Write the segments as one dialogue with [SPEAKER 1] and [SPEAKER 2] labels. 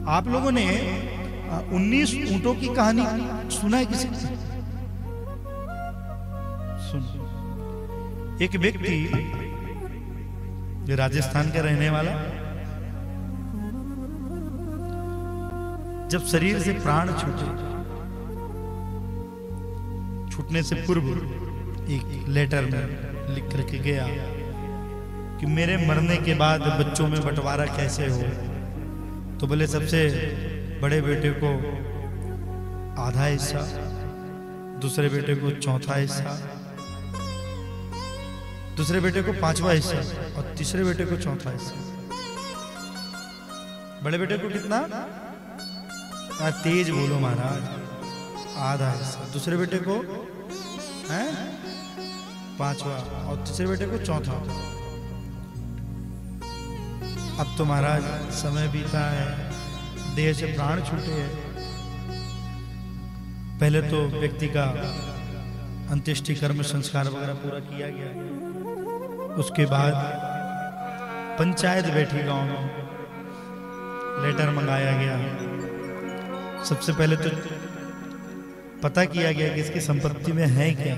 [SPEAKER 1] आप लोगों ने 19 ऊंटों की कहानी सुना है किसी? सुन, एक व्यक्ति राजस्थान का रहने वाला जब शरीर से प्राण छूटने से पूर्व एक लेटर में लिख करके गया कि मेरे मरने के बाद बच्चों में बंटवारा कैसे हो। तो बोले सबसे बड़े बेटे को आधा हिस्सा, दूसरे बेटे को चौथा हिस्सा, दूसरे बेटे को पांचवा हिस्सा और तीसरे बेटे को चौथा हिस्सा। बड़े बेटे को कितना? तेज बोलो महाराज, आधा हिस्सा। दूसरे बेटे को है पांचवा और तीसरे बेटे को चौथा। अब तो महाराज समय बीता है, देह से प्राण छूटे हैं। पहले तो व्यक्ति का अंत्येष्टि कर्म संस्कार वगैरह पूरा किया गया। उसके बाद पंचायत बैठी गांव में, लेटर मंगाया गया। सबसे पहले तो पता किया गया कि इसकी संपत्ति में है क्या।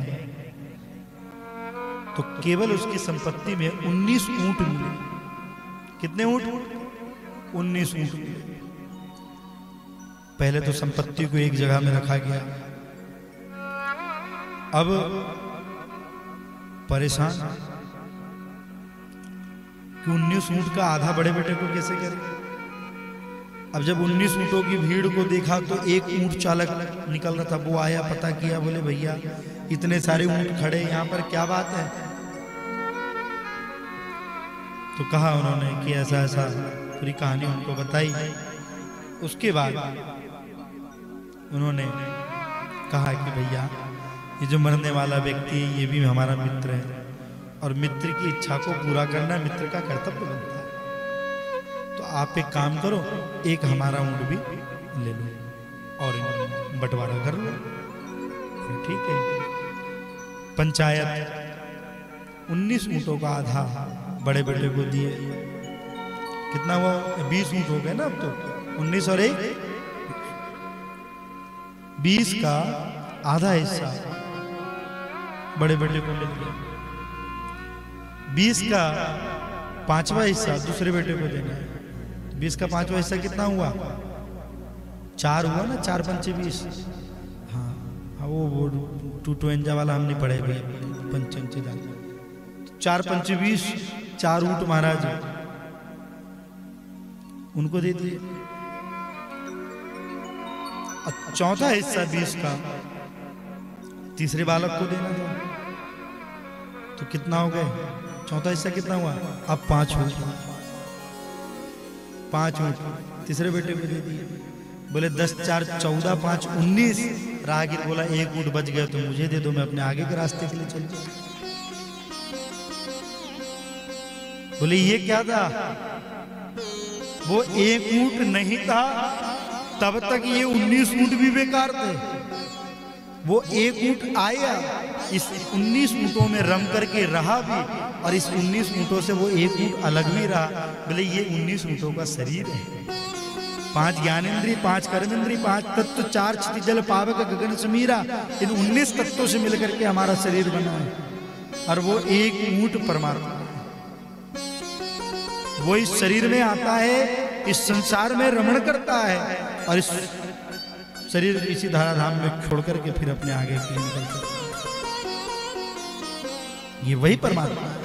[SPEAKER 1] तो केवल उसकी संपत्ति में 19 ऊंट मिले। कितने ऊंट? 19 ऊंट मिले। पहले तो संपत्ति को एक जगह में रखा गया। अब परेशान कि 19 ऊंट का आधा बड़े बेटे को कैसे करें। अब जब 19 ऊंटों की भीड़ को देखा तो एक ऊंट चालक निकल रहा था। वो आया, पता किया, बोले भैया इतने सारे ऊंट खड़े यहाँ पर, क्या बात है? तो कहा उन्होंने कि ऐसा ऐसा, पूरी कहानी उनको बताई। उसके बाद उन्होंने कहा कि भैया ये जो मरने वाला व्यक्ति है ये भी हमारा मित्र है और मित्र की इच्छा को पूरा करना मित्र का कर्तव्य बनता है। तो आप एक काम करो, एक हमारा ऊंट भी ले लो और बंटवारा कर लो। ठीक है। पंचायत 19 ऊंटों का आधा बड़े बेटे को दिए। कितना हुआ? 20 ऊंट हो गए ना अब तो। 19 और 1 20 का आधा हिस्सा बड़े बेटे को ले लिया। 20 का पांचवा हिस्सा दूसरे बेटे को देना है। 20 का पांचवा हिस्सा कितना हुआ? 4 हुआ ना, 4 पंचे 20। हाँ वो 252 वाला हम नहीं पढ़े भाई, पंचे 4 पंचे 20, 4 ऊंट महाराज उनको दे दिए। चौथा हिस्सा 20 का तीसरे बालक को देना था। तो कितना हो गए? चौथा हिस्सा कितना हुआ? अब 5 ऊंट, 5 ऊंट तीसरे बेटे को दे दिए। बोले 10 4 14 5 19। राहगीर बोला 1 ऊंट बच गया तो मुझे दे दो, मैं अपने आगे के रास्ते के लिए चल जाऊं। बोले ये क्या था? वो 1 ऊंट नहीं था, तब तक ये 19 ऊंट भी बेकार थे। वो 1 ऊंट आया, इस 19 ऊंटों में रम करके रहा भी, और इस 19 ऊंटों से वो 1 ऊंट अलग भी रहा। बोले ये 19 ऊंटों का शरीर है। 5 ज्ञानेंद्रिय, 5 कर्मेंद्रिय, 5 तत्व, 4 क्षिति जल पावक गगन समीरा, इन 19 तत्वों से मिलकर के हमारा शरीर बना है। और वो 1 ऊंट परमात्मा, वो इस शरीर में आता है, इस संसार में रमण करता है और इस शरीर इसी धराधाम में छोड़ करके फिर अपने आगे के लिए निकलता है। ये वही परमात्मा है।